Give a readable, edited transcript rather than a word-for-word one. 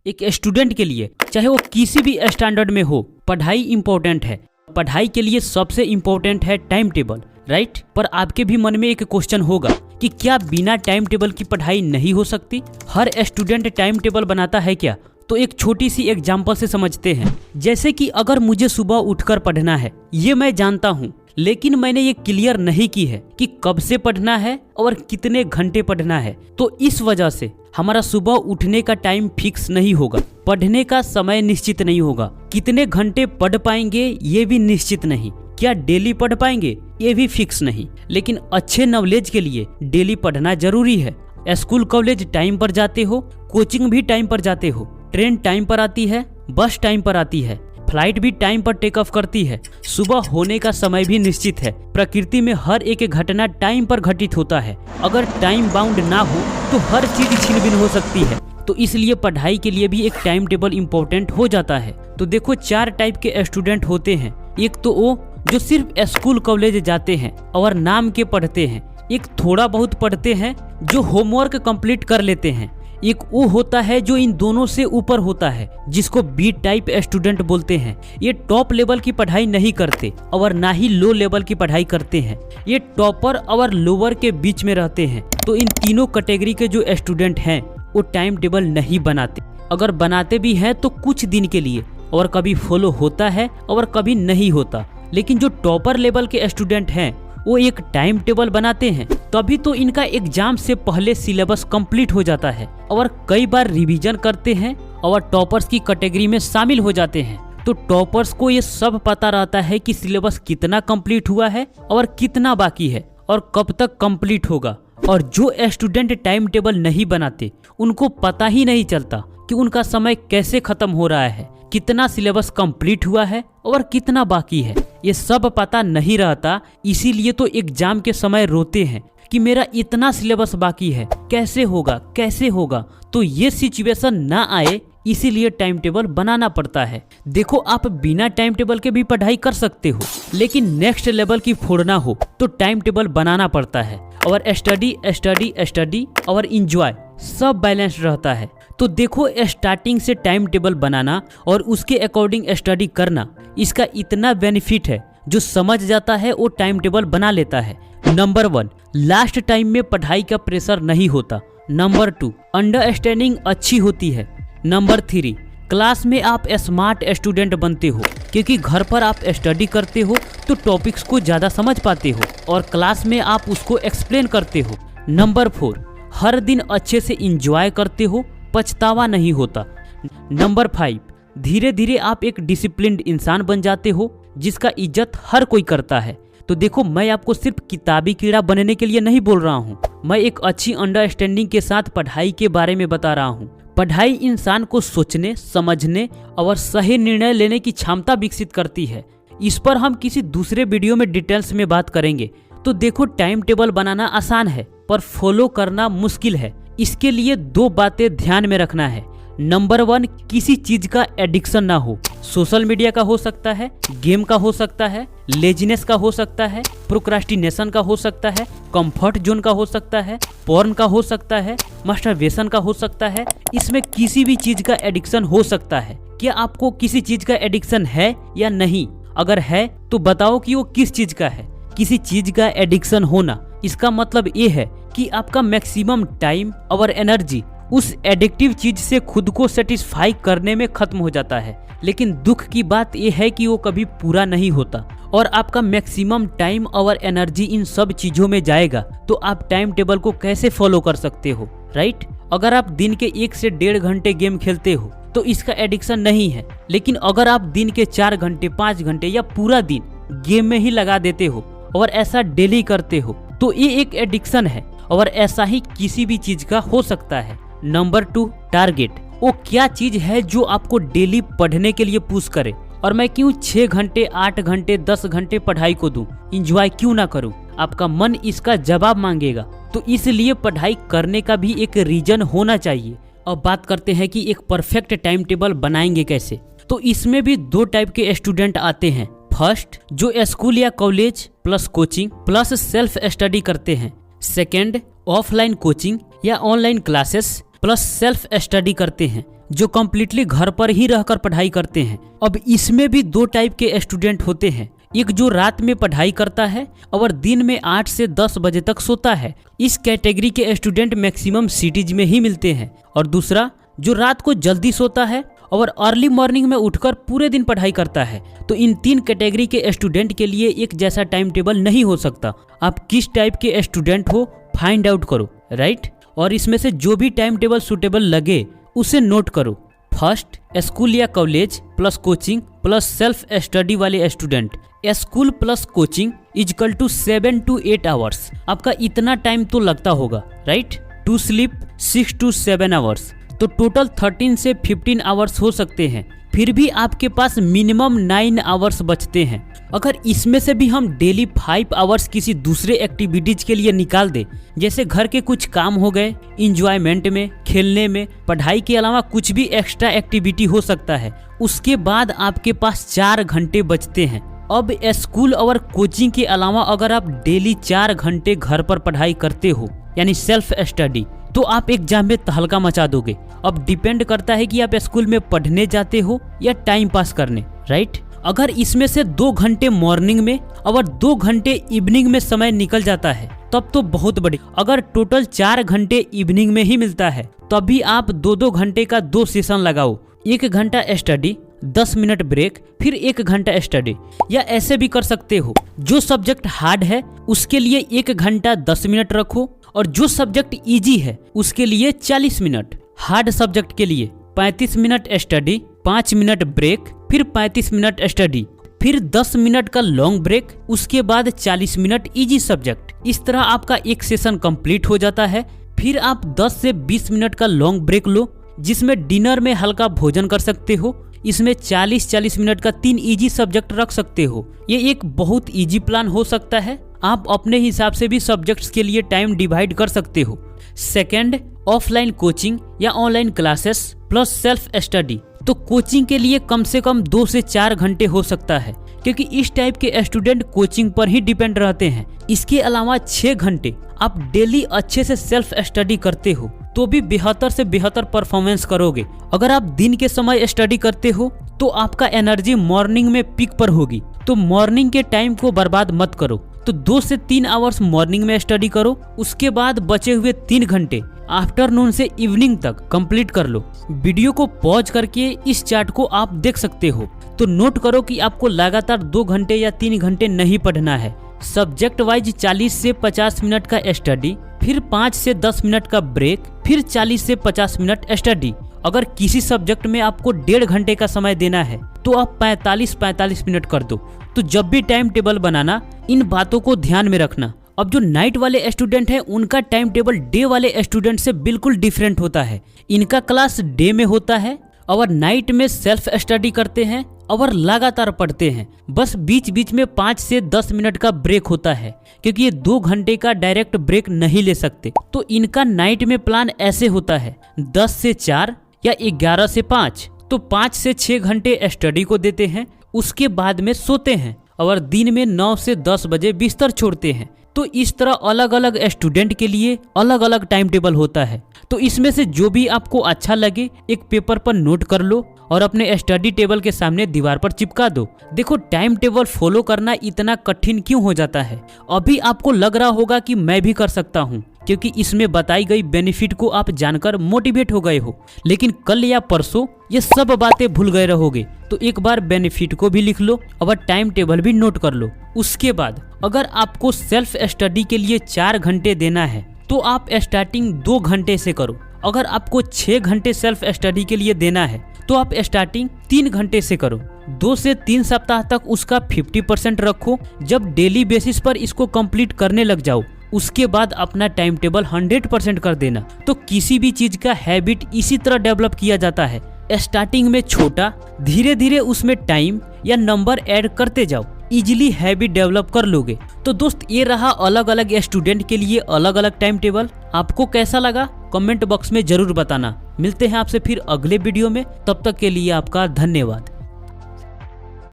एक स्टूडेंट के लिए, चाहे वो किसी भी स्टैंडर्ड में हो, पढ़ाई इंपॉर्टेंट है। पढ़ाई के लिए सबसे इम्पोर्टेंट है टाइम टेबल, राइट। पर आपके भी मन में एक क्वेश्चन होगा कि क्या बिना टाइम टेबल की पढ़ाई नहीं हो सकती? हर स्टूडेंट टाइम टेबल बनाता है क्या? तो एक छोटी सी एग्जांपल से समझते हैं। जैसे कि अगर मुझे सुबह उठकर पढ़ना है, ये मैं जानता हूँ, लेकिन मैंने ये क्लियर नहीं की है कि कब से पढ़ना है और कितने घंटे पढ़ना है। तो इस वजह से हमारा सुबह उठने का टाइम फिक्स नहीं होगा, पढ़ने का समय निश्चित नहीं होगा, कितने घंटे पढ़ पाएंगे ये भी निश्चित नहीं, क्या डेली पढ़ पाएंगे ये भी फिक्स नहीं। लेकिन अच्छे नॉलेज के लिए डेली पढ़ना जरूरी है। स्कूल कॉलेज टाइम पर जाते हो, कोचिंग भी टाइम पर जाते हो, ट्रेन टाइम पर आती है, बस टाइम पर आती है, फ्लाइट भी टाइम पर टेक ऑफ करती है, सुबह होने का समय भी निश्चित है। प्रकृति में हर एक घटना टाइम पर घटित होता है। अगर टाइम बाउंड ना हो तो हर चीज छिन-भिन हो सकती है। तो इसलिए पढ़ाई के लिए भी एक टाइम टेबल इम्पोर्टेंट हो जाता है। तो देखो 4 टाइप के स्टूडेंट होते हैं। एक तो वो जो सिर्फ स्कूल कॉलेज जाते हैं और नाम के पढ़ते हैं, एक थोड़ा बहुत पढ़ते हैं जो होमवर्क कंप्लीट कर लेते हैं, एक वो होता है जो इन दोनों से ऊपर होता है जिसको बी टाइप स्टूडेंट बोलते हैं। ये टॉप लेवल की पढ़ाई नहीं करते और ना ही लो लेवल की पढ़ाई करते हैं, ये टॉपर और लोअर के बीच में रहते हैं। तो इन तीनों कैटेगरी के जो स्टूडेंट हैं वो टाइम टेबल नहीं बनाते, अगर बनाते भी हैं तो कुछ दिन के लिए, और कभी फॉलो होता है और कभी नहीं होता। लेकिन जो टॉपर लेवल के स्टूडेंट हैं वो एक टाइम टेबल बनाते हैं, तभी तो इनका एग्जाम से पहले सिलेबस कंप्लीट हो जाता है और कई बार रिवीजन करते हैं और टॉपर्स की कैटेगरी में शामिल हो जाते हैं। तो टॉपर्स को ये सब पता रहता है कि सिलेबस कितना कंप्लीट हुआ है और कितना बाकी है और कब तक कंप्लीट होगा। और जो स्टूडेंट टाइम टेबल नहीं बनाते उनको पता ही नहीं चलता कि उनका समय कैसे खत्म हो रहा है, कितना सिलेबस कंप्लीट हुआ है और कितना बाकी है, ये सब पता नहीं रहता। इसीलिए तो एग्जाम के समय रोते हैं कि मेरा इतना सिलेबस बाकी है, कैसे होगा कैसे होगा। तो ये सिचुएशन ना आए इसीलिए टाइम टेबल बनाना पड़ता है। देखो आप बिना टाइम टेबल के भी पढ़ाई कर सकते हो, लेकिन नेक्स्ट लेवल की फोड़ना हो तो टाइम टेबल बनाना पड़ता है। और स्टडी स्टडी स्टडी और इंजॉय सब बैलेंस रहता है। तो देखो स्टार्टिंग से टाइम टेबल बनाना और उसके अकॉर्डिंग स्टडी करना, इसका इतना बेनिफिट है, जो समझ जाता है वो टाइम टेबल बना लेता है। नंबर 1, लास्ट टाइम में पढ़ाई का प्रेशर नहीं होता। नंबर 2, अंडरस्टैंडिंग अच्छी होती है। नंबर 3, क्लास में आप स्मार्ट स्टूडेंट बनते हो, क्योंकि घर पर आप स्टडी करते हो तो टॉपिक्स को ज़्यादा समझ पाते हो और क्लास में आप उसको एक्सप्लेन करते हो। नंबर 4, हर दिन अच्छे से इंजॉय करते हो, पछतावा नहीं होता। नंबर 5, धीरे धीरे आप एक डिसिप्लिन्ड इंसान बन जाते हो जिसका इज्जत हर कोई करता है। तो देखो मैं आपको सिर्फ किताबी कीड़ा बनने के लिए नहीं बोल रहा हूँ, मैं एक अच्छी अंडरस्टैंडिंग के साथ पढ़ाई के बारे में बता रहा हूँ। पढ़ाई इंसान को सोचने, समझने और सही निर्णय लेने की क्षमता विकसित करती है। इस पर हम किसी दूसरे वीडियो में डिटेल्स में बात करेंगे। तो देखो टाइम टेबल बनाना आसान है पर फॉलो करना मुश्किल है। इसके लिए 2 बातें ध्यान में रखना है। नंबर 1, किसी चीज का एडिक्शन ना हो। सोशल मीडिया का हो सकता है, गेम का हो सकता है, लेजीनेस का हो सकता है, प्रोक्रास्टिनेशन का हो सकता है, कंफर्ट जोन का हो सकता है, पॉर्न का हो सकता है, मास्टरबेशन का हो सकता है। इसमें किसी भी चीज का एडिक्शन हो सकता है। क्या आपको किसी चीज का एडिक्शन है या नहीं? अगर है तो बताओ कि वो किस चीज का है। किसी चीज का एडिक्शन होना इसका मतलब ये है कि आपका मैक्सिमम टाइम और एनर्जी उस एडिक्टिव चीज से खुद को सेटिस्फाई करने में खत्म हो जाता है। लेकिन दुख की बात यह है कि वो कभी पूरा नहीं होता और आपका मैक्सिमम टाइम और एनर्जी इन सब चीजों में जाएगा। तो आप टाइम टेबल को कैसे फॉलो कर सकते हो, राइट? अगर आप दिन के 1 से 1.5 घंटे गेम खेलते हो तो इसका एडिक्शन नहीं है। लेकिन अगर आप दिन के 4 घंटे 5 घंटे या पूरा दिन गेम में ही लगा देते हो और ऐसा डेली करते हो तो ये एक एडिक्शन है और ऐसा ही किसी भी चीज का हो सकता है। Number 2, target. वो क्या चीज है जो आपको डेली पढ़ने के लिए पुश करे? और मैं क्यों 6 घंटे 8 घंटे 10 घंटे पढ़ाई को दूं, इंजॉय क्यों ना करूं? आपका मन इसका जवाब मांगेगा। तो इसलिए पढ़ाई करने का भी एक रीजन होना चाहिए। अब बात करते हैं कि एक परफेक्ट टाइम टेबल बनाएंगे कैसे। तो इसमें भी 2 टाइप के स्टूडेंट आते हैं। फर्स्ट, जो स्कूल या college plus coaching plus self study करते हैं। सेकेंड, ऑफलाइन कोचिंग या online classes plus self study करते हैं। जो कम्प्लीटली घर पर ही रहकर पढ़ाई करते हैं। अब इसमें भी दो टाइप के स्टूडेंट होते हैं, एक जो रात में पढ़ाई करता है और दिन में 8 से 10 बजे तक सोता है। इस कैटेगरी के स्टूडेंट मैक्सिमम सिटीज में ही मिलते हैं। और दूसरा जो रात को जल्दी सोता है और अर्ली मॉर्निंग में उठकर पूरे दिन पढ़ाई करता है। तो इन तीन कैटेगरी के स्टूडेंट के लिए एक जैसा टाइम टेबल नहीं हो सकता। आप किस टाइप के स्टूडेंट हो फाइंड आउट करो, राइट। और इसमें से जो भी टाइम टेबल सूटेबल लगे उसे नोट करो। फर्स्ट, स्कूल या college plus coaching plus self study वाले student. School plus coaching is equal to 7 to 8 hours. आपका इतना टाइम तो लगता होगा, right. To sleep 6 to 7 hours, तो टोटल 13 से 15 आवर्स हो सकते हैं। फिर भी आपके पास मिनिमम 9 आवर्स बचते हैं। अगर इसमें से भी हम डेली 5 आवर्स किसी दूसरे एक्टिविटीज के लिए निकाल दें, जैसे घर के कुछ काम हो गए, इंजॉयमेंट में, खेलने में, पढ़ाई के अलावा कुछ भी एक्स्ट्रा एक्टिविटी हो सकता है, उसके बाद आपके पास 4 घंटे बचते हैं। अब स्कूल और कोचिंग के अलावा अगर आप डेली 4 घंटे घर पर पढ़ाई करते हो यानी सेल्फ स्टडी, तो आप एग्जाम में तहलका मचा दोगे। अब डिपेंड करता है कि आप स्कूल में पढ़ने जाते हो या टाइम पास करने, राइट। अगर इसमें से 2 घंटे मॉर्निंग में और 2 घंटे इवनिंग में समय निकल जाता है तब तो बहुत बड़ी। अगर टोटल 4 घंटे इवनिंग में ही मिलता है तब भी आप 2-2 घंटे का 2 सेशन लगाओ। 1 घंटा स्टडी, 10 मिनट ब्रेक, फिर 1 घंटा स्टडी। या ऐसे भी कर सकते हो, जो सब्जेक्ट हार्ड है उसके लिए 1 घंटा 10 मिनट रखो और जो सब्जेक्ट इजी है उसके लिए 40 मिनट। हार्ड सब्जेक्ट के लिए 35 मिनट स्टडी, 5 मिनट ब्रेक, फिर 35 मिनट स्टडी, फिर 10 मिनट का लॉन्ग ब्रेक, उसके बाद 40 मिनट इजी सब्जेक्ट। इस तरह आपका एक सेशन कंप्लीट हो जाता है। फिर आप 10 से 20 मिनट का लॉन्ग ब्रेक लो, जिसमें डिनर में हल्का भोजन कर सकते हो। इसमें 40-40 मिनट का 3 इजी सब्जेक्ट रख सकते हो। ये एक बहुत इजी प्लान हो सकता है। आप अपने हिसाब से भी सब्जेक्ट्स के लिए टाइम डिवाइड कर सकते हो। सेकंड, ऑफलाइन कोचिंग या online classes plus self study. तो कोचिंग के लिए कम से कम 2 से 4 घंटे हो सकता है, क्योंकि इस टाइप के स्टूडेंट कोचिंग पर ही डिपेंड रहते हैं। इसके अलावा 6 घंटे आप डेली अच्छे से सेल्फ स्टडी करते हो तो भी बेहतर से बेहतर परफॉर्मेंस करोगे। अगर आप दिन के समय स्टडी करते हो तो आपका एनर्जी मॉर्निंग में पीक पर होगी। तो मॉर्निंग के टाइम को बर्बाद मत करो। तो 2 से 3 आवर्स मॉर्निंग में स्टडी करो, उसके बाद बचे हुए 3 घंटे आफ्टरनून से इवनिंग तक कंप्लीट कर लो। वीडियो को पॉज करके इस चार्ट को आप देख सकते हो। तो नोट करो कि आपको लगातार 2 घंटे या 3 घंटे नहीं पढ़ना है। सब्जेक्ट वाइज 40 से 50 मिनट का स्टडी, फिर 5 से 10 मिनट का ब्रेक, फिर 40 से 50 मिनट स्टडी। अगर किसी सब्जेक्ट में आपको 1.5 घंटे का समय देना है तो आप 45-45 मिनट कर दो। तो जब भी टाइम टेबल बनाना इन बातों को ध्यान में रखना। अब जो नाइट वाले स्टूडेंट हैं उनका टाइम टेबल डे वाले स्टूडेंट से बिल्कुल डिफरेंट होता है। इनका क्लास डे में होता है और नाइट में सेल्फ स्टडी करते हैं और लगातार पढ़ते हैं। बस बीच बीच में 5 से 10 मिनट का ब्रेक होता है, क्योंकि ये 2 घंटे का डायरेक्ट ब्रेक नहीं ले सकते। तो इनका नाइट में प्लान ऐसे होता है 10 से 4 या 11 से 5। तो 5 से 6 घंटे स्टडी को देते हैं, उसके बाद में सोते हैं और दिन में 9 से 10 बजे बिस्तर छोड़ते हैं। तो इस तरह अलग अलग स्टूडेंट के लिए अलग अलग टाइम टेबल होता है। तो इसमें से जो भी आपको अच्छा लगे एक पेपर पर नोट कर लो और अपने स्टडी टेबल के सामने दीवार पर चिपका दो। देखो, टाइम टेबल फॉलो करना इतना कठिन क्यों हो जाता है? अभी आपको लग रहा होगा कि मैं भी कर सकता हूँ, क्योंकि इसमें बताई गई बेनिफिट को आप जानकर मोटिवेट हो गए हो। लेकिन कल या परसों ये सब बातें भूल गए रहोगे। तो एक बार बेनिफिट को भी लिख लो और टाइम टेबल भी नोट कर लो। उसके बाद अगर आपको सेल्फ स्टडी के लिए 4 घंटे देना है तो आप स्टार्टिंग 2 घंटे से करो। अगर आपको 6 घंटे सेल्फ स्टडी के लिए देना है तो आप स्टार्टिंग 3 घंटे से करो। 2 से 3 सप्ताह तक उसका 50% रखो। जब डेली बेसिस पर इसको कंप्लीट करने लग जाओ उसके बाद अपना टाइम टेबल 100% कर देना। तो किसी भी चीज का हैबिट इसी तरह डेवलप किया जाता है। स्टार्टिंग में छोटा, धीरे धीरे उसमें टाइम या नंबर ऐड करते जाओ, इजीली हैबिट डेवलप कर लोगे। तो दोस्त, ये रहा अलग अलग स्टूडेंट के लिए अलग अलग टाइम टेबल। आपको कैसा लगा कमेंट बॉक्स में जरूर बताना। मिलते हैं आपसे फिर अगले वीडियो में, तब तक के लिए आपका धन्यवाद।